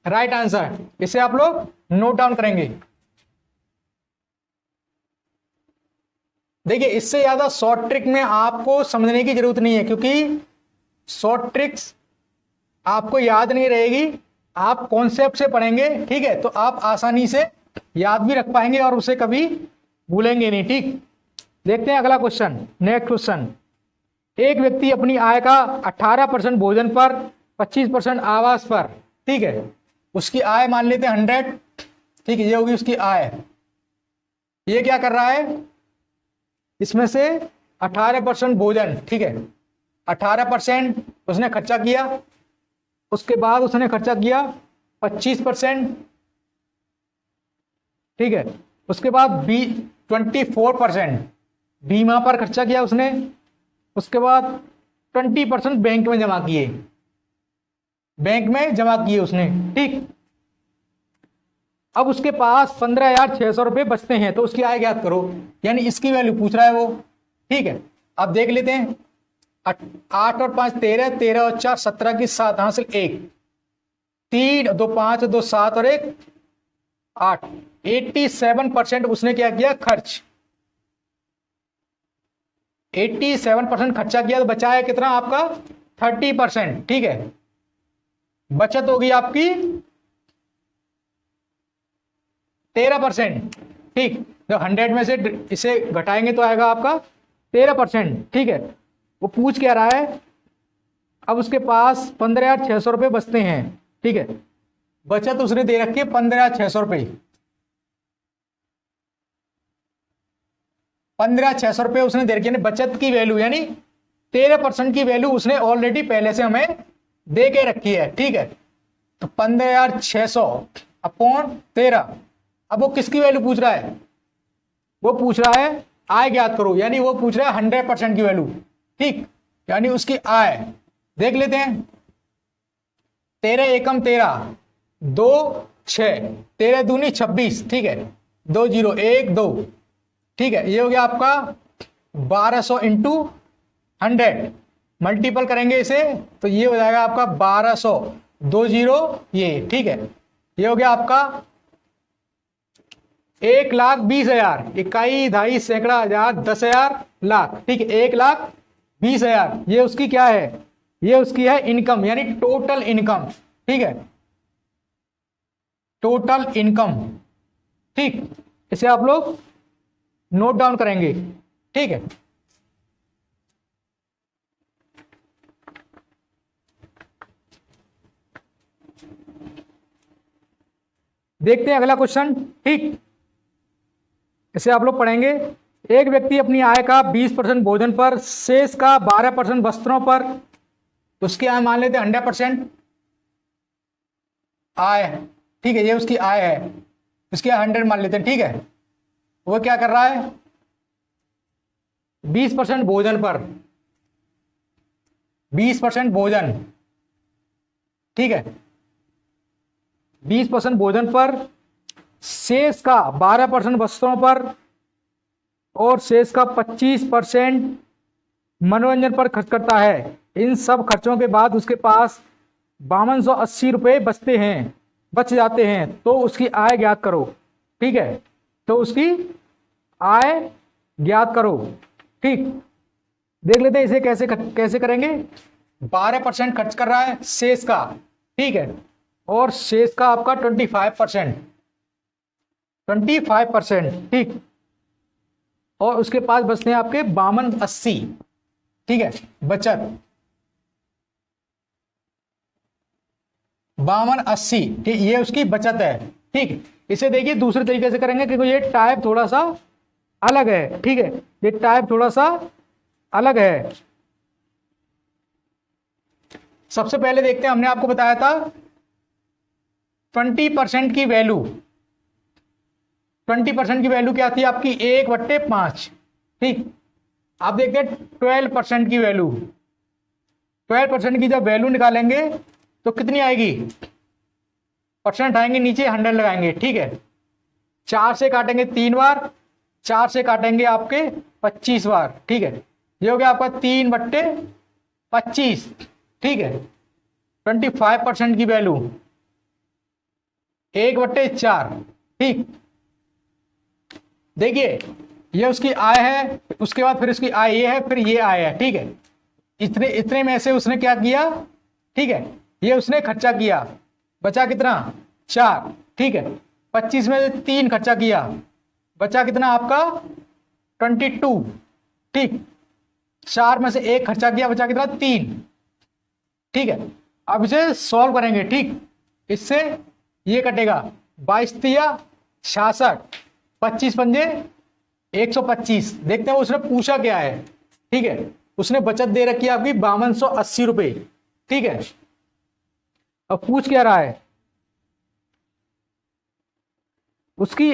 right answer. इसे आप लोग नोट डाउन करेंगे। देखिए इससे ज्यादा शॉर्ट ट्रिक में आपको समझने की जरूरत नहीं है, क्योंकि शॉर्ट ट्रिक्स आपको याद नहीं रहेगी, आप कॉन्सेप्ट से पढ़ेंगे, ठीक है, तो आप आसानी से याद भी रख पाएंगे और उसे कभी भूलेंगे नहीं, ठीक। देखते हैं अगला क्वेश्चन, नेक्स्ट क्वेश्चन। एक व्यक्ति अपनी आय का 18% भोजन पर, 25% आवास पर, ठीक है, उसकी आय मान लेते हैं 100, ठीक है, ये होगी उसकी आय। ये क्या कर रहा है, इसमें से 18% भोजन, ठीक है, 18% उसने खर्चा किया। उसके बाद उसने खर्चा किया 25%, ठीक है। उसके बाद 24% बीमा पर खर्चा किया उसने। उसके बाद 20% बैंक में जमा किए, बैंक में जमा किए उसने, ठीक। अब उसके पास 15,600 रुपये बचते हैं, तो उसकी आय ज्ञात करो, यानी इसकी वैल्यू पूछ रहा है वो, ठीक है। अब देख लेते हैं, 8 और 5 13, 13 और 4 17 की 7 हासिल 1, 3 2 5 2 7 और 1 8, 87% उसने क्या किया खर्च, 87% खर्चा किया, तो बचा है कितना आपका 30%, ठीक है। बचत होगी आपकी 13%। ठीक, जब 100 में से इसे घटाएंगे तो आएगा आपका 13%। ठीक है, वो पूछ क्या रहा है, अब उसके पास 15,600 रुपये बचते हैं। ठीक है, बचत उसने दे रखी है 15,600 रुपये। 15,600 रुपये उसने दे रखी है, बचत की वैल्यू यानी 13% की वैल्यू उसने ऑलरेडी पहले से हमें दे के रखी है। ठीक है, तो 15,600 अपॉन 13। अब वो किसकी वैल्यू पूछ रहा है, वो पूछ रहा है आय ज्ञात करो, यानी वो पूछ रहा है 100% की वैल्यू। ठीक, यानी उसकी आय देख लेते हैं। 13 एकम 13, 2 6, 13 दूनी 26। ठीक है, 2 0 1 2। ठीक है, ये हो गया आपका 1200 इंटू 100, मल्टीपल करेंगे इसे तो ये हो जाएगा आपका 1200, 2 0 ये। ठीक है, ये हो गया आपका 1,20,000, इकाई ढाई सैकड़ा हजार 10,000 लाख। ठीक है, 1,20,000 ये उसकी क्या है, ये उसकी है इनकम यानी टोटल इनकम। ठीक है, टोटल इनकम। ठीक, इसे आप लोग नोट डाउन करेंगे। ठीक है, देखते हैं अगला क्वेश्चन। ठीक, इसे आप लोग पढ़ेंगे। एक व्यक्ति अपनी आय का 20% भोजन पर, शेष का 12% वस्त्रों पर, तो उसकी आय मान लेते हैं 100% आय। ठीक है, ये उसकी आय है, उसकी 100 मान लेते हैं। ठीक है, वो क्या कर रहा है, 20% भोजन पर, 20% भोजन। ठीक है, 20% भोजन पर, शेष का 12% वस्त्रों पर और शेष का 25% मनोरंजन पर खर्च करता है। इन सब खर्चों के बाद उसके पास 5280 रुपये बच जाते हैं, तो उसकी आय ज्ञात करो। ठीक है, तो उसकी आय ज्ञात करो। ठीक, देख लेते हैं इसे कैसे करेंगे। 12% खर्च कर रहा है शेष का। ठीक है, और शेष का आपका 25%। ठीक, और उसके पास बचते हैं आपके 5280। ठीक है, बचत 5280। ठीक, ये उसकी बचत है। ठीक, इसे देखिए दूसरे तरीके से करेंगे क्योंकि ये टाइप थोड़ा सा अलग है। ठीक है, ये टाइप थोड़ा सा अलग है। सबसे पहले देखते हैं, हमने आपको बताया था 20% की वैल्यू। 20% की वैल्यू क्या थी आपकी, 1/5। ठीक, आप देखते हैं 12% की वैल्यू। 12% की जब वैल्यू निकालेंगे तो कितनी आएगी, परसेंट आएंगे नीचे, 100 लगाएंगे। ठीक है, 4 से काटेंगे 3 बार, 4 से काटेंगे आपके 25 बार। ठीक है, ये हो गया आपका 3/25। ठीक है, 25% की वैल्यू 1/4। ठीक, देखिए ये उसकी आय है, उसके बाद फिर उसकी आय ये है, फिर ये आय है। ठीक है, इतने में से उसने क्या किया, ठीक है, ये उसने खर्चा किया, बचा कितना 4। ठीक है, 25 में से 3 खर्चा किया, बचा कितना आपका 22। ठीक, 4 में से 1 खर्चा किया, बचा कितना 3। ठीक है, अब इसे सॉल्व करेंगे। ठीक, इससे ये कटेगा 22 66, 25 पंजे 125। देखते हैं उसने पूछा क्या है। ठीक है, उसने बचत दे रखी है आपकी 5280 रुपये। ठीक है, अब पूछ क्या रहा है, उसकी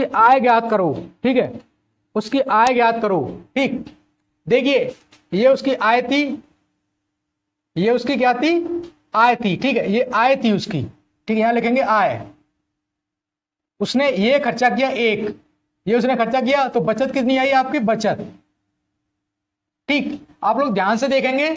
आय ज्ञात करो। ठीक है, उसकी आय ज्ञात करो। ठीक, देखिए ये उसकी आय थी, ये उसकी क्या थी, आय थी। ठीक है, ये आय थी उसकी। ठीक है, यहां लिखेंगे आय। उसने ये खर्चा किया 1, ये उसने खर्चा किया, तो बचत कितनी आई आपकी, बचत। ठीक, आप लोग ध्यान से देखेंगे,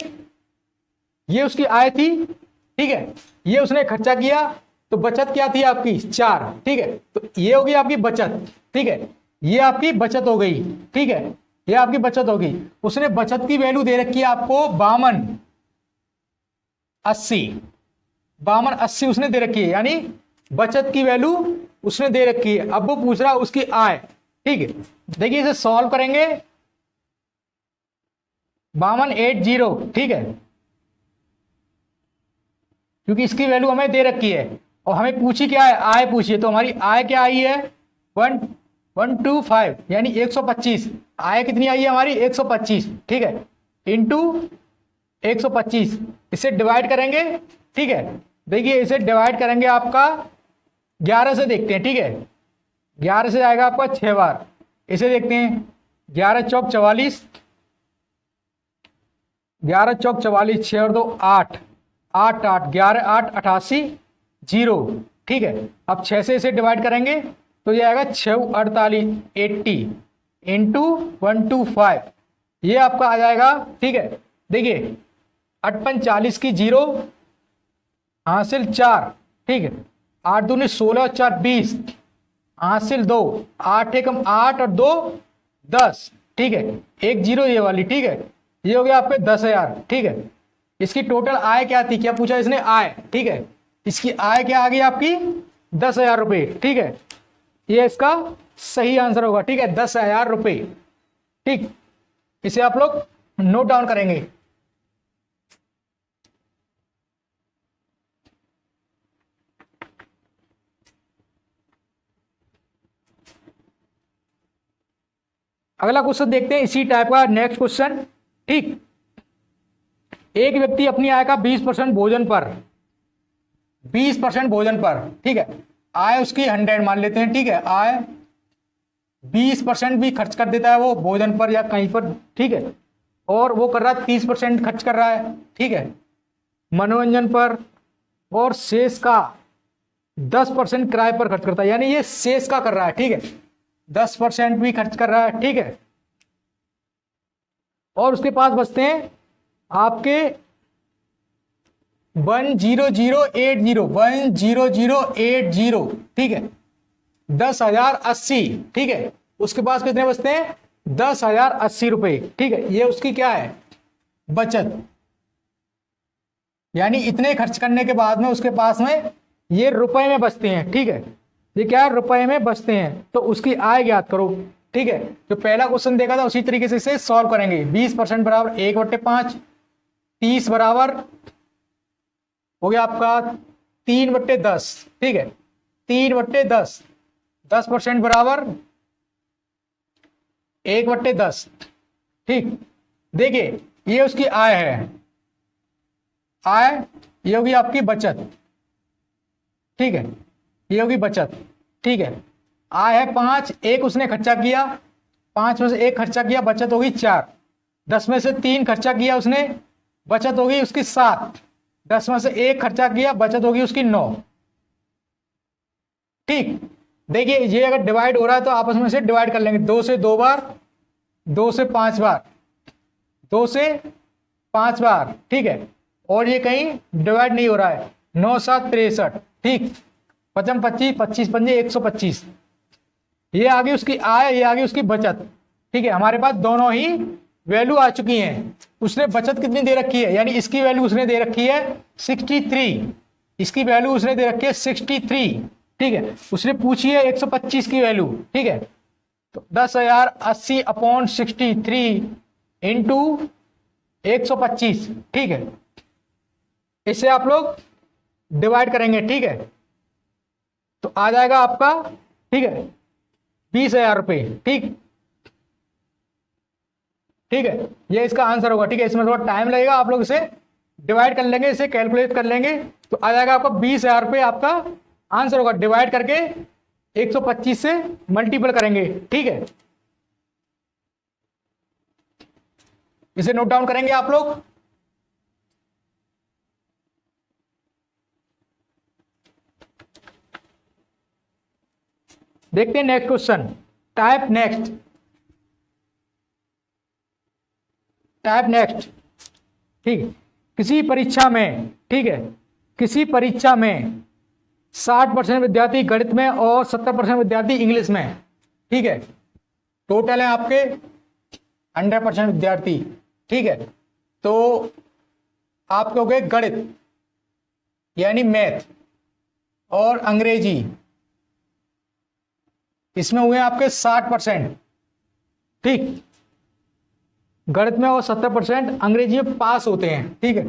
ये उसकी आय थी। ठीक है, ये उसने खर्चा किया, तो बचत क्या थी आपकी 4। ठीक है, तो ये होगी आपकी बचत। ठीक है, ये आपकी बचत हो गई। ठीक है, ये आपकी बचत होगी। उसने बचत की वैल्यू दे रखी है आपको 5280। 5280 उसने दे रखी है, यानी बचत की वैल्यू उसने दे रखी है, अब वो पूछ रहा है उसकी आय। ठीक है, देखिए इसे सॉल्व करेंगे। 5280, ठीक है, क्योंकि इसकी वैल्यू हमें दे रखी है और हमें पूछी क्या है, आय पूछी है, तो हमारी आय क्या आई है 125 यानी 125। आय कितनी आई है हमारी 125, ठीक है, इंटू 125, इसे डिवाइड करेंगे। ठीक है, देखिए इसे डिवाइड करेंगे आपका 11 से, देखते हैं। ठीक है, 11 से आएगा आपका 6 बार, इसे देखते हैं। 11 चौक 44, 11 चौक 44, 6 और 2 8, 8 8, 11 8 88 0। ठीक है, अब 6 से इसे डिवाइड करेंगे तो ये आएगा 6 48 80 इंटू 125, ये आपका आ जाएगा। ठीक है, देखिए 58 40 की 0 हासिल 4, ठीक है, 8 दूनी 16 और 4 20 हासिल 2, 8 एकम 8 और 2 10। ठीक है, 1 0 ये वाली। ठीक है, ये हो गया आपके 10,000। ठीक है, इसकी टोटल आय क्या थी, क्या पूछा इसने, आय। ठीक है, इसकी आय क्या आ गई आपकी 10,000 रुपये। ठीक है, ये इसका सही आंसर होगा। ठीक है, 10,000 रुपये। ठीक, इसे आप लोग नोट डाउन करेंगे। अगला क्वेश्चन देखते हैं इसी टाइप का, नेक्स्ट क्वेश्चन। ठीक, एक व्यक्ति अपनी आय का 20% भोजन पर, 20% भोजन पर, ठीक है, आय उसकी 100 मान लेते हैं। ठीक है, आय 20% भी खर्च कर देता है वो भोजन पर या कहीं पर। ठीक है, और वो कर रहा है 30% खर्च कर रहा है। ठीक है, मनोरंजन पर, और शेष का 10% किराए पर खर्च करता है, यानी ये शेष का कर रहा है। ठीक है, 10% भी खर्च कर रहा है। ठीक है, और उसके पास बचते हैं आपके 10080, ठीक है, 10,080। ठीक है, उसके पास कितने बचते हैं 10,080 रुपए। ठीक है, ये उसकी क्या है बचत, यानी इतने खर्च करने के बाद में उसके पास में ये रुपए में बचते हैं। ठीक है, ये क्या है रुपए में बचते हैं, तो उसकी आय ज्ञात करो। ठीक है, जो पहला क्वेश्चन देखा था उसी तरीके से इसे सॉल्व करेंगे। 20% बराबर 1/5, 30 बराबर हो गया आपका 3/10। ठीक है, 3/10, 10% बराबर 1/10। ठीक, देखिए ये उसकी आय है, आय ये होगी आपकी बचत। ठीक है, ये होगी बचत। ठीक है, आय है 5, 1 उसने खर्चा किया, 5 में से 1 खर्चा किया, बचत होगी 4। 10 में से 3 खर्चा किया उसने, बचत होगी उसकी 7। 10 में से 1 खर्चा किया, बचत होगी उसकी 9। ठीक, देखिए ये अगर डिवाइड हो रहा है तो आपस में से डिवाइड कर लेंगे। 2 से 2 बार, 2 से 5 बार, 2 से 5 बार। ठीक है, और ये कहीं डिवाइड नहीं हो रहा है। 9 7 63। ठीक, 55 25, 25 पंजे 125। ये आगे उसकी आय, ये आगे उसकी बचत। ठीक है, हमारे पास दोनों ही वैल्यू आ चुकी हैं। उसने बचत कितनी दे रखी है, यानी इसकी वैल्यू उसने दे रखी है 63, इसकी वैल्यू उसने दे रखी है 63। ठीक है, उसने पूछी है 125 की वैल्यू। ठीक है, तो 10,080 अपॉन 63 इंटू 125। ठीक है, इसे आप लोग डिवाइड करेंगे। ठीक है, तो आ जाएगा आपका, ठीक है, 20,000 रुपये। ठीक, ठीक है, ये इसका आंसर होगा। ठीक है, इसमें थोड़ा टाइम लगेगा, आप लोग इसे डिवाइड कर लेंगे, इसे कैलकुलेट कर लेंगे, तो आ जाएगा आपका 20,000 रुपये आपका आंसर होगा। डिवाइड करके 125 से मल्टीपल करेंगे। ठीक है, इसे नोट डाउन करेंगे आप लोग। देखते हैं next question. Type next, type next. ठीक, किसी परीक्षा में, ठीक है, किसी परीक्षा में 60% विद्यार्थी गणित में और 70% विद्यार्थी इंग्लिश में। ठीक है, टोटल है आपके 100% विद्यार्थी। ठीक है, तो आपके हो गए गणित यानी मैथ और अंग्रेजी, इसमें हुए आपके 60%, ठीक। गणित में और 70% अंग्रेजी में पास होते हैं, ठीक है।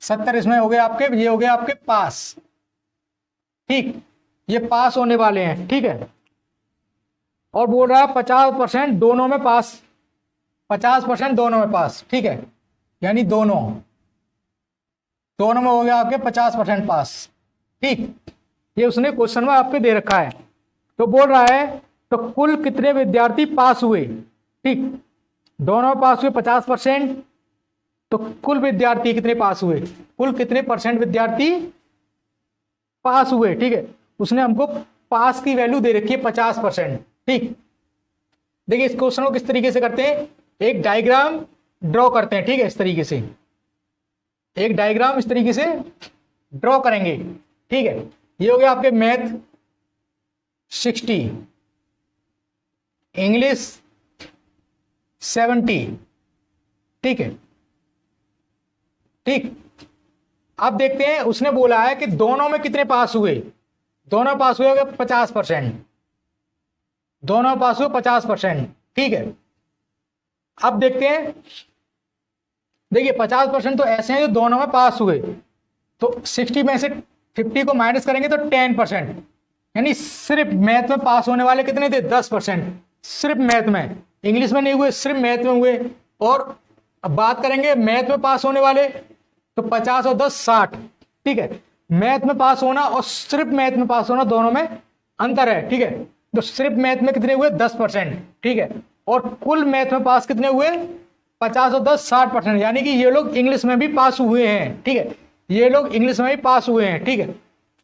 70 इसमें हो गए आपके, ये हो गए आपके पास, ठीक। ये पास होने वाले हैं, ठीक है। और बोल रहा है 50% दोनों में पास, 50% दोनों में पास, ठीक है। यानी दोनों में हो गया आपके 50% पास, ठीक। ये उसने क्वेश्चन में आपके दे रखा है। तो बोल रहा है तो कुल कितने विद्यार्थी पास हुए, ठीक। दोनों में पास हुए 50%, तो कुल विद्यार्थी कितने पास हुए, कुल कितने परसेंट विद्यार्थी पास हुए, ठीक है। उसने हमको पास की वैल्यू दे रखी है 50%, ठीक। देखिए इस क्वेश्चन को किस तरीके से करते हैं, एक डायग्राम ड्रॉ करते हैं, ठीक है। इस तरीके से एक डायग्राम इस तरीके से ड्रॉ करेंगे, ठीक है। ये हो गया आपके मैथ 60, इंग्लिश 70, ठीक है, ठीक। अब देखते हैं उसने बोला है कि दोनों में कितने पास हुए, दोनों पास हुए 50%, दोनों पास हुए 50%, ठीक है। अब देखते हैं, देखिए 50% तो ऐसे हैं जो दोनों में पास हुए, तो 60 में से 50 को माइनस करेंगे तो 10%, यानी सिर्फ मैथ में पास होने वाले कितने थे, 10%, सिर्फ मैथ में, इंग्लिश में नहीं हुए, सिर्फ मैथ में हुए। और अब बात करेंगे मैथ में पास होने वाले, तो 50 और 10 60, ठीक है। मैथ में पास होना और सिर्फ मैथ में पास होना दोनों में अंतर है, ठीक है। तो सिर्फ मैथ में कितने हुए, 10%, ठीक है। और कुल मैथ में पास कितने हुए, 50 और 10 60%, यानी कि ये लोग इंग्लिश में भी पास हुए हैं, ठीक है। ये लोग इंग्लिश में भी पास हुए हैं, ठीक है।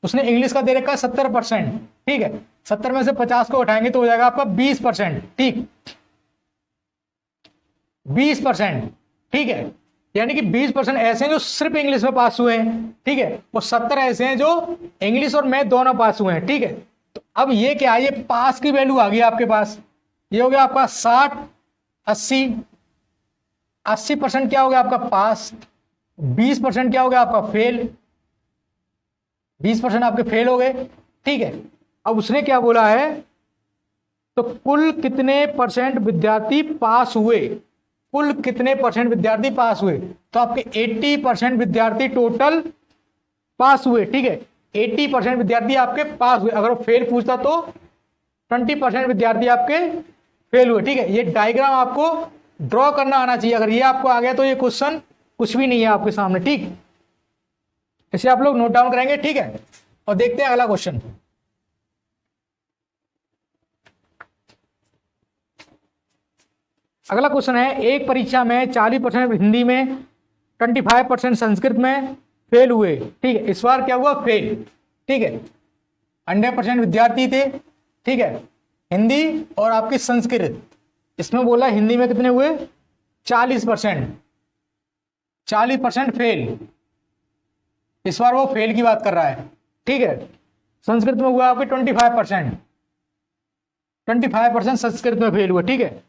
उसने इंग्लिश का दे रखा है 70%, ठीक है। 70 में से 50 को उठाएंगे तो हो जाएगा आपका 20%, ठीक, 20%, ठीक है। यानी कि 20% ऐसे हैं जो सिर्फ इंग्लिश में पास हुए हैं, ठीक है। और 70 ऐसे हैं जो इंग्लिश और मैथ दोनों पास हुए हैं, ठीक है। तो अब ये क्या है, ये पास की वैल्यू आ गई आपके पास। ये हो गया आपका 60, 80, 80% क्या हो गया आपका पास, 20% क्या हो गया आपका फेल, 20% आपके फेल हो गए, ठीक है। अब उसने क्या बोला है, तो कुल कितने परसेंट विद्यार्थी पास हुए, कुल कितने परसेंट विद्यार्थी पास हुए, तो आपके 80% विद्यार्थी टोटल पास हुए, ठीक है। 80% विद्यार्थी आपके पास हुए। अगर वो फेल पूछता तो 20% विद्यार्थी आपके फेल हुए, ठीक है। ये डायग्राम आपको ड्रॉ करना आना चाहिए। अगर ये आपको आ गया तो ये क्वेश्चन कुछ भी नहीं है आपके सामने, ठीक। इसे आप लोग नोट डाउन करेंगे, ठीक है। और देखते हैं अगला क्वेश्चन। अगला क्वेश्चन है, एक परीक्षा में 40% हिंदी में, 25% संस्कृत में फेल हुए, ठीक है। इस बार क्या हुआ, फेल, ठीक है। 100% विद्यार्थी थे, ठीक है, हिंदी और आपकी संस्कृत। इसमें बोला हिंदी में कितने हुए, 40%, 40% फेल। इस बार वो फेल की बात कर रहा है, ठीक है। संस्कृत में हुआ आपके 25%, 25% संस्कृत में फेल हुए, ठीक है।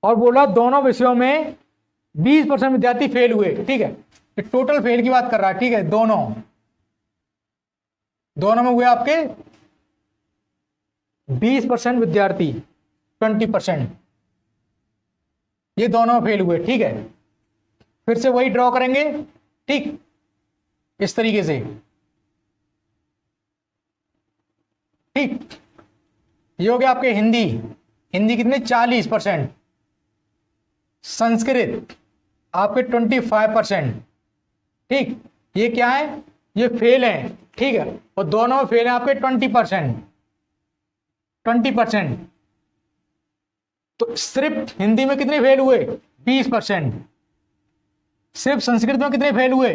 और बोला दोनों विषयों में 20% विद्यार्थी फेल हुए, ठीक है। टोटल फेल की बात कर रहा है, ठीक है। दोनों में हुए आपके 20% विद्यार्थी, 20%, ये दोनों फेल हुए, ठीक है। फिर से वही ड्रॉ करेंगे, ठीक, इस तरीके से, ठीक। ये हो गया आपके हिंदी, हिंदी कितने, 40%, संस्कृत आपके 25%, ठीक। ये क्या है, ये फेल है, ठीक है। और दोनों में फेल है आपके 20%, 20%। तो सिर्फ हिंदी में कितने फेल हुए, 20%। सिर्फ संस्कृत में कितने फेल हुए,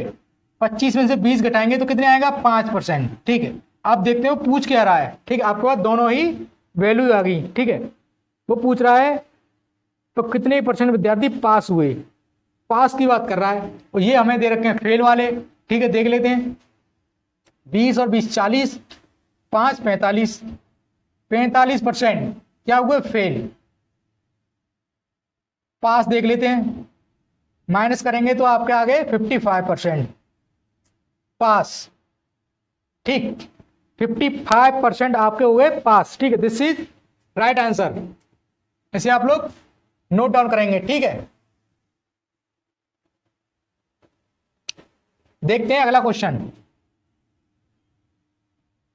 25 में से 20 घटाएंगे तो कितने आएगा, 5%, ठीक है। आप देखते हो पूछ क्या रहा है, ठीक है। आपके पास दोनों ही वैल्यू आ गई, ठीक है। वो पूछ रहा है तो कितने परसेंट विद्यार्थी पास हुए, पास की बात कर रहा है। और ये हमें दे रखे हैं फेल वाले, ठीक है। देख लेते हैं, 20 और 20 40, 5 45, 45% क्या हुए, फेल। पास देख लेते हैं, माइनस करेंगे तो आपके आ गए 55% पास, ठीक। 55% आपके हुए पास। ठीक है, दिस इज राइट आंसर। इसे आप लोग नोट डाउन करेंगे। ठीक है, देखते हैं अगला क्वेश्चन।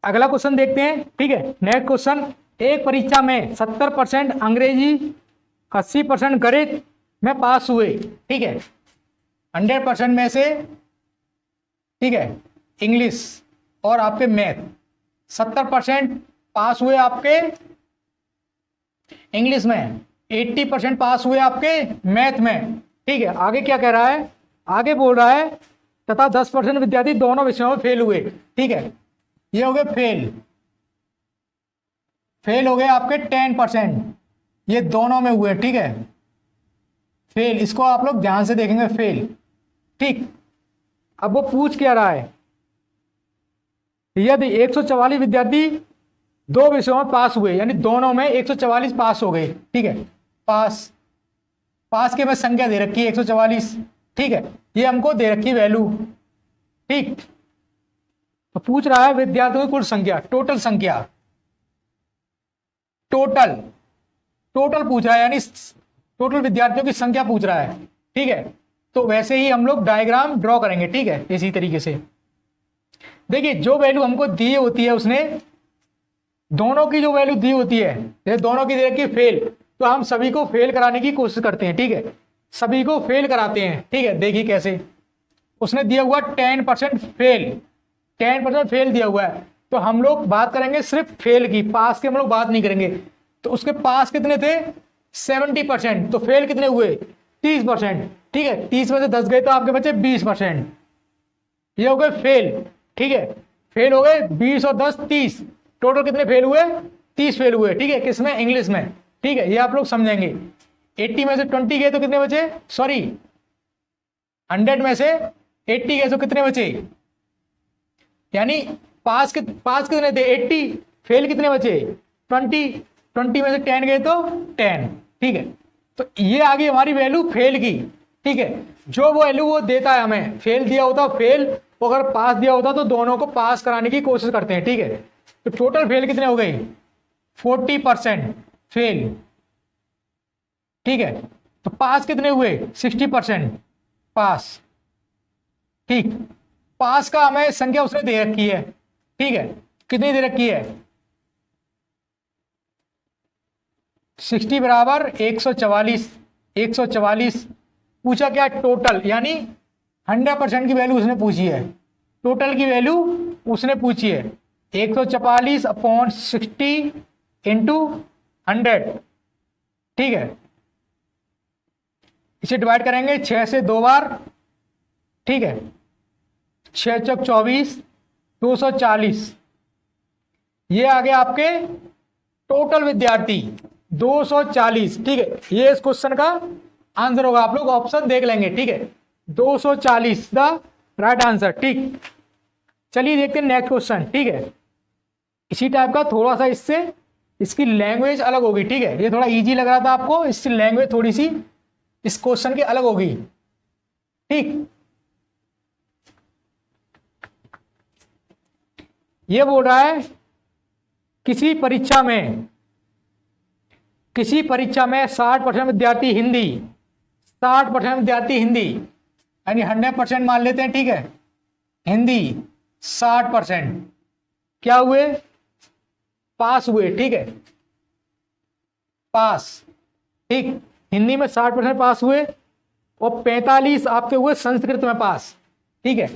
अगला क्वेश्चन देखते हैं। ठीक है, नेक्स्ट क्वेश्चन, एक परीक्षा में 70% अंग्रेजी, 80% गणित में पास हुए। ठीक है, 100% में से, ठीक है, इंग्लिश और आपके मैथ, 70% पास हुए आपके इंग्लिश में, 80% पास हुए आपके मैथ में। ठीक है, आगे क्या कह रहा है, आगे बोल रहा है तथा 10% विद्यार्थी दोनों विषयों में फेल हुए। ठीक है, ये हो गए फेल, फेल हो गए आपके 10%, ये दोनों में हुए। ठीक है, फेल, इसको आप लोग ध्यान से देखेंगे, फेल। ठीक, अब वो पूछ क्या रहा है, यदि 144 विद्यार्थी दो विषयों में पास हुए, यानी दोनों में 144 पास हो गए। ठीक है, पास, पास के में संख्या दे रखी है 144। ठीक है, ये हमको दे रखी वैल्यू। ठीक, तो पूछ रहा है विद्यार्थियों की कुल संख्या, टोटल संख्या, टोटल, टोटल पूछ रहा है, यानी टोटल विद्यार्थियों की संख्या पूछ रहा है। ठीक है, तो वैसे ही हम लोग डायग्राम ड्रॉ करेंगे। ठीक है, इसी तरीके से देखिए, जो वैल्यू हमको दी होती है उसने, दोनों की जो वैल्यू दी होती है, जैसे दोनों की दे रखी है फेल, तो हम सभी को फेल कराने की कोशिश करते हैं। ठीक है, सभी को फेल कराते हैं। ठीक है, देखिए कैसे, उसने दिया हुआ 10% फेल, 10% फेल दिया हुआ है, तो हम लोग बात करेंगे सिर्फ फेल की, पास के हम लोग बात नहीं करेंगे। तो उसके पास कितने थे, 70%, तो फेल कितने हुए, 30%। ठीक है, 30 में से 10 गए तो आपके बचे 20%, ये हो गए फेल। ठीक है, फेल हो गए 20 और 10 30, टोटल कितने फेल हुए, 30 फेल हुए। ठीक है, किसमें, इंग्लिश में। ठीक है, ये आप लोग समझेंगे। 80 में से 20 गए तो कितने बचे, सॉरी 100 में से 80 गए तो कितने बचे, यानी पास कितने थे 80, फेल कितने बचे 20, 20 में से 10 गए तो 10। ठीक है, तो ये आ गई हमारी वैल्यू फेल की। ठीक है, जो वो वैल्यू वो देता है हमें, फेल दिया होता फेल, अगर पास दिया होता तो दोनों को पास कराने की कोशिश करते हैं। ठीक है, तो टोटल फेल कितने हो गए, 40% फेल। ठीक है, तो पास कितने हुए, 60% पास। ठीक, पास का हमें संख्या उसने दे रखी है। ठीक है, कितनी दे रखी है, 60 बराबर 144, 144। पूछा क्या, टोटल, यानी 100% की वैल्यू उसने पूछी है, टोटल की वैल्यू उसने पूछी है, 144 अपॉन 60 इंटू 100। ठीक है, इसे डिवाइड करेंगे 6 से 2 बार। ठीक है, 6 चौक 24, 240, ये आ गया आपके टोटल विद्यार्थी 240। ठीक है, ये इस क्वेश्चन का आंसर होगा, आप लोग ऑप्शन देख लेंगे। ठीक है, 240 द राइट आंसर। ठीक, चलिए देखते हैं नेक्स्ट क्वेश्चन। ठीक है, इसी टाइप का, थोड़ा सा इससे इसकी लैंग्वेज अलग होगी। ठीक है, ये थोड़ा इजी लग रहा था आपको, इसकी लैंग्वेज थोड़ी सी इस क्वेश्चन की अलग होगी। ठीक, ये बोल रहा है किसी परीक्षा में 60% विद्यार्थी हिंदी, 60% विद्यार्थी हिंदी, यानी 100% मान लेते हैं। ठीक है, हिंदी 60% क्या हुए, पास हुए। ठीक है, पास। ठीक, हिंदी में 60% पास हुए और 45 आपके हुए संस्कृत में पास। ठीक है,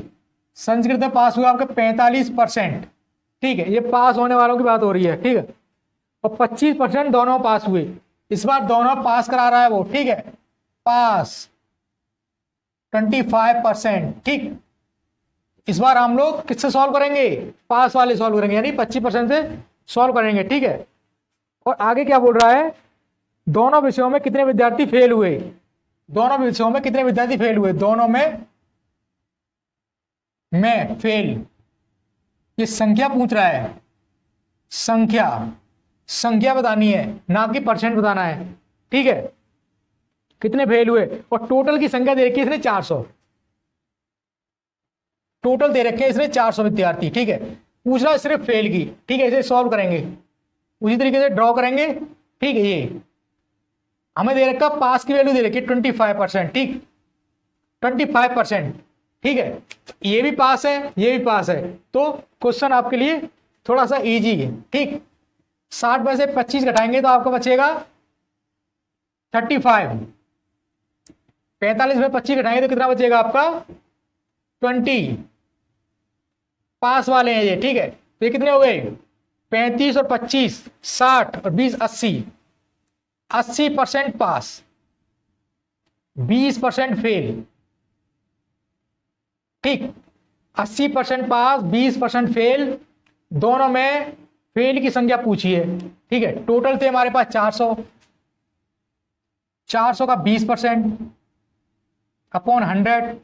संस्कृत में पास हुआ आपके 45%। ठीक है, ये पास होने वालों की बात हो रही है। ठीक है, और 25% दोनों पास हुए, इस बार दोनों पास करा रहा है वो। ठीक है, पास 25%। ठीक, इस बार हम लोग किससे सॉल्व करेंगे, पास वाले सॉल्व करेंगे, यानी 25% से सॉल्व करेंगे। ठीक है, और आगे क्या बोल रहा है, दोनों विषयों में कितने विद्यार्थी फेल हुए, दोनों विषयों में कितने विद्यार्थी फेल हुए, दोनों में फेल। ये संख्या पूछ रहा है, संख्या बतानी है, ना कि परसेंट बताना है। ठीक है, कितने फेल हुए, और टोटल की संख्या दे रखी है इसने 400, टोटल दे रखे हैं इसने 400 विद्यार्थी। ठीक है, पूछ रहा है सिर्फ फेल की, ठीक है। इसे सॉल्व करेंगे, उसी तरीके से ड्रॉ करेंगे, ठीक है। ये हमें दे रखा पास की वैल्यू दे रखी 25%, ठीक, 25%, ठीक है। ये भी पास है, ये भी पास है, तो क्वेश्चन आपके लिए थोड़ा सा इजी है, ठीक। 60 में से 25 घटाएंगे तो आपका बचेगा 35। 45 में 25 घटाएंगे तो कितना बचेगा आपका 20। पास वाले हैं ये, ठीक है। तो ये कितने हो गए 35 और 25 60 और 20 80। 80% पास, 20% फेल, ठीक। 80% पास, 20% फेल, दोनों में फेल की संख्या पूछी है, ठीक है। टोटल थे हमारे पास 400। 400 का 20% अपॉन 100,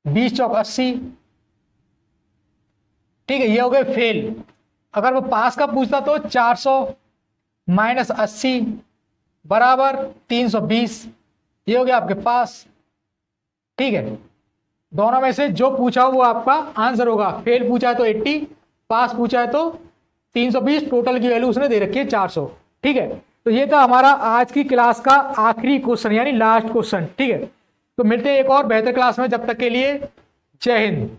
20 चौक 80, ठीक है। ये हो गए फेल। अगर वो पास का पूछता तो 400 माइनस 80 बराबर 320, ये हो गया आपके पास, ठीक है। दोनों में से जो पूछा वो आपका आंसर होगा। फेल पूछा है तो 80, पास पूछा है तो 320, टोटल की वैल्यू उसने दे रखी है 400, ठीक है। तो ये था हमारा आज की क्लास का आखिरी क्वेश्चन, यानी लास्ट क्वेश्चन, ठीक है। तो मिलते हैं एक और बेहतर क्लास में, जब तक के लिए जय हिंद।